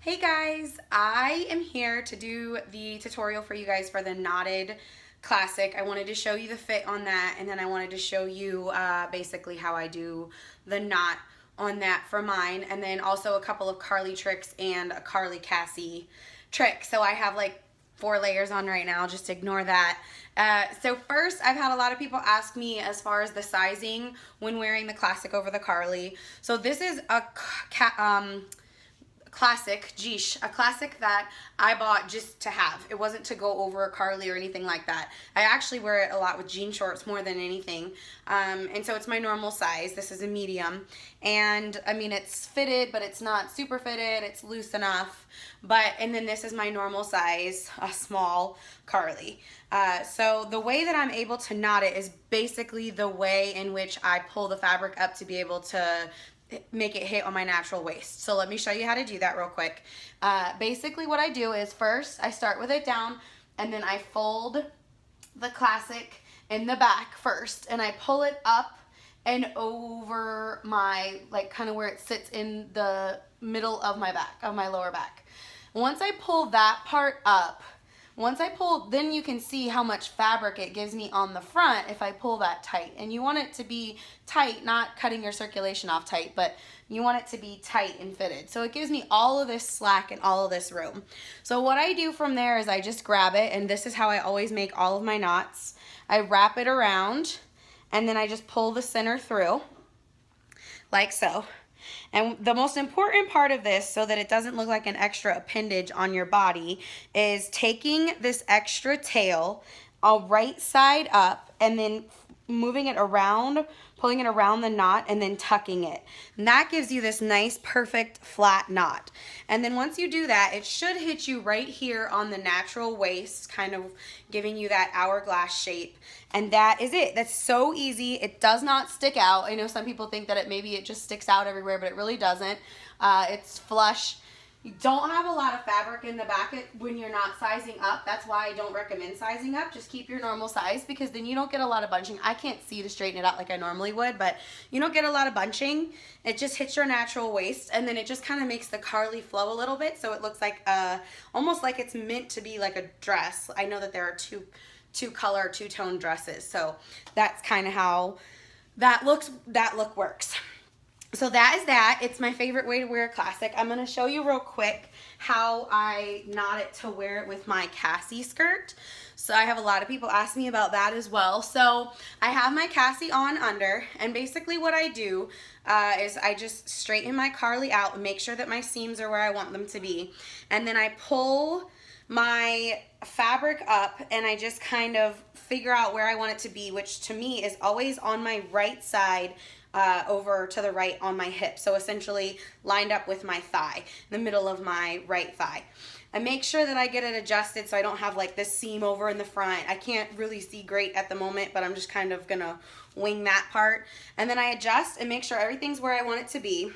Hey guys, I am here to do the tutorial for you guys for the knotted classic. I wanted to show you the fit on that, and then I wanted to show you basically how I do the knot on that for mine, and then also a couple of Carly tricks and a Carly Cassie trick. So I have like 4 layers on right now, just ignore that. So first, I've had a lot of people ask me as far as the sizing when wearing the classic over the Carly. So this is a classic, a classic that I bought just to have. It wasn't to go over a Carly or anything like that. I actually wear it a lot with jean shorts more than anything. And so it's my normal size. This is a medium. And I mean, it's fitted, but it's not super fitted. It's loose enough. And then this is my normal size, a small Carly. So the way that I'm able to knot it is basically the way in which I pull the fabric up to be able to make it hit on my natural waist. So let me show you how to do that real quick. Basically what I do is first I start with it down, and then I fold the classic in the back first, and I pull it up and over my, like, kind of where it sits in the middle of my back, of my lower back. Once I pull that part up, then you can see how much fabric it gives me on the front if I pull that tight. And you want it to be tight, not cutting your circulation off tight, but you want it to be tight and fitted. So it gives me all of this slack and all of this room. So what I do from there is I just grab it, and this is how I always make all of my knots. I wrap it around, and then I just pull the center through, like so. And the most important part of this, so that it doesn't look like an extra appendage on your body, is taking this extra tail all right side up and then moving it around, pulling it around the knot, and then tucking it. And that gives you this nice, perfect, flat knot. And then once you do that, it should hit you right here on the natural waist, kind of giving you that hourglass shape. And that is it. That's so easy. It does not stick out. I know some people think that maybe it just sticks out everywhere, but it really doesn't. It's flush. You don't have a lot of fabric in the back when you're not sizing up. That's why I don't recommend sizing up. Just keep your normal size, because then you don't get a lot of bunching. I can't see to straighten it out like I normally would, but you don't get a lot of bunching. It just hits your natural waist, and then it just kind of makes the Carly flow a little bit, so it looks like almost like it's meant to be like a dress. I know that there are two-tone dresses, so that's kind of how that look works. So that is that. It's my favorite way to wear a classic. I'm going to show you real quick how I knot it to wear it with my Cassie skirt. So I have a lot of people ask me about that as well. So I have my Cassie on under, and basically what I do is I just straighten my Carly out and make sure that my seams are where I want them to be. And then I pull my fabric up, and I just kind of figure out where I want it to be, which to me is always on my right side, over to the right on my hip. So essentially lined up with my thigh, the middle of my right thigh. I make sure that I get it adjusted so I don't have like this seam over in the front. I can't really see great at the moment, but I'm just kind of gonna wing that part. And then I adjust and make sure everything's where I want it to be.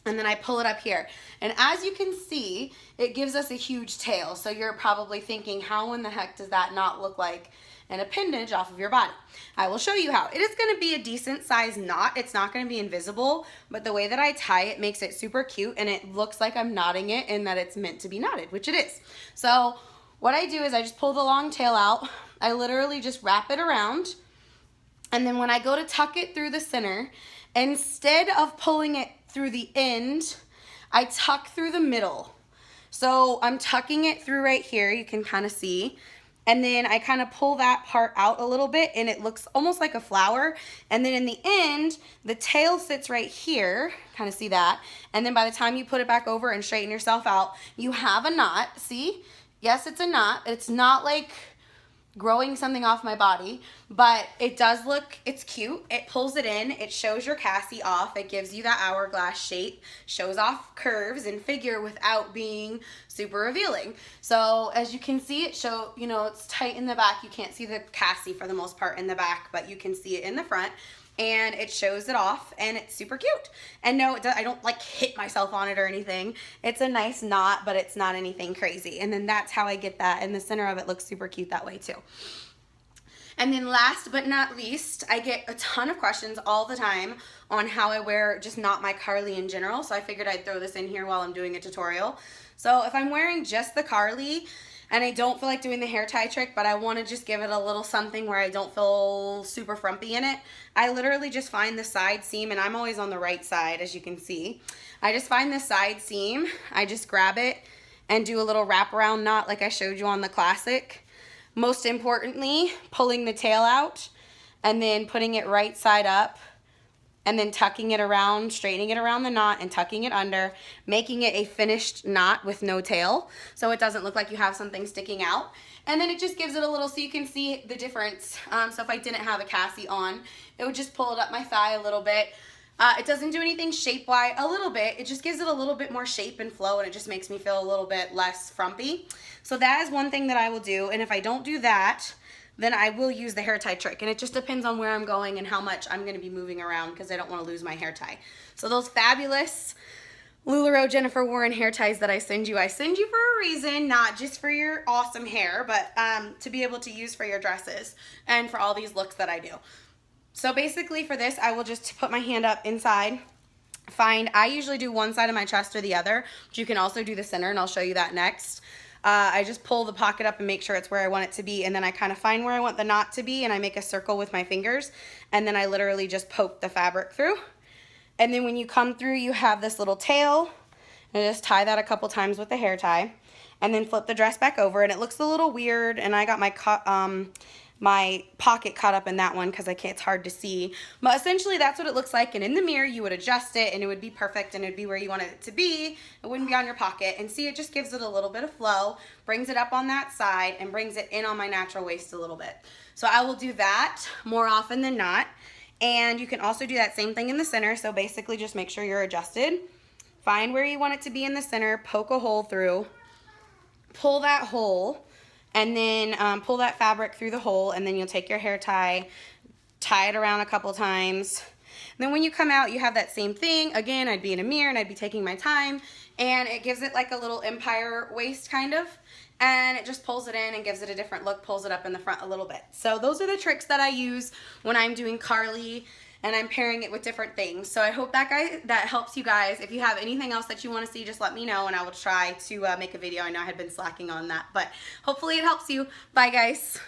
And then I pull it up here. And as you can see, it gives us a huge tail. So you're probably thinking, how in the heck does that not look like an appendage off of your body? I will show you how. It is going to be a decent size knot. It's not going to be invisible, but the way that I tie it makes it super cute, and it looks like I'm knotting it and that it's meant to be knotted, which it is. So what I do is I just pull the long tail out. I literally just wrap it around, and then when I go to tuck it through the center, instead of pulling it through the end, I tuck through the middle. So I'm tucking it through right here, you can kind of see. And then I kind of pull that part out a little bit, and it looks almost like a flower. And then in the end, the tail sits right here, kind of see that. And then by the time you put it back over and straighten yourself out, you have a knot, see? Yes, it's a knot. It's not like growing something off my body, but it does look, it's cute. It pulls it in, it shows your Cassie off, it gives you that hourglass shape, shows off curves and figure without being super revealing. So as you can see, it's tight in the back. You can't see the Cassie for the most part in the back, but you can see it in the front. And it shows it off, and it's super cute. And no, I don't like hit myself on it or anything. It's a nice knot, but it's not anything crazy. And then that's how I get that, and the center of it looks super cute that way too. And then last but not least, I get a ton of questions all the time on how I wear just not my Carly in general. So I figured I'd throw this in here while I'm doing a tutorial. So if I'm wearing just the Carly and I don't feel like doing the hair tie trick, but I want to just give it a little something where I don't feel super frumpy in it, I literally just find the side seam, and I'm always on the right side, as you can see. I just find the side seam, I just grab it and do a little wraparound knot like I showed you on the classic. Most importantly, pulling the tail out and then putting it right side up and then tucking it around, straightening it around the knot and tucking it under, making it a finished knot with no tail so it doesn't look like you have something sticking out. And then it just gives it a little, so you can see the difference. So if I didn't have a Cassie on, it would just pull it up my thigh a little bit. It doesn't do anything shape-wise, a little bit. It just gives it a little bit more shape and flow, and it just makes me feel a little bit less frumpy. So that is one thing that I will do, and if I don't do that, then I will use the hair tie trick. And it just depends on where I'm going and how much I'm going to be moving around because I don't want to lose my hair tie. So those fabulous LuLaRoe Jennifer Warren hair ties that I send you for a reason, not just for your awesome hair, but to be able to use for your dresses and for all these looks that I do. So basically for this, I will just put my hand up inside. I usually do one side of my chest or the other, but you can also do the center, and I'll show you that next. I just pull the pocket up and make sure it's where I want it to be, and then I kind of find where I want the knot to be, and I make a circle with my fingers, and then I literally just poke the fabric through. And then when you come through, you have this little tail, and I just tie that a couple times with the hair tie, and then flip the dress back over, and it looks a little weird, and I got my pocket caught up in that one because it's hard to see. But essentially that's what it looks like, and in the mirror you would adjust it and it would be perfect and it would be where you wanted it to be. It wouldn't be on your pocket. And see, it just gives it a little bit of flow, brings it up on that side and brings it in on my natural waist a little bit. So I will do that more often than not. And you can also do that same thing in the center. So basically just make sure you're adjusted. Find where you want it to be in the center, poke a hole through, pull that hole, and then pull that fabric through the hole, and then you'll take your hair tie, tie it around a couple times. And then when you come out, you have that same thing. Again, I'd be in a mirror and I'd be taking my time, and it gives it like a little empire waist kind of, and it just pulls it in and gives it a different look, pulls it up in the front a little bit. So those are the tricks that I use when I'm doing Carly and I'm pairing it with different things. So I hope that helps you guys. If you have anything else that you want to see, just let me know and I will try to make a video. I know I had been slacking on that, but hopefully it helps you. Bye guys.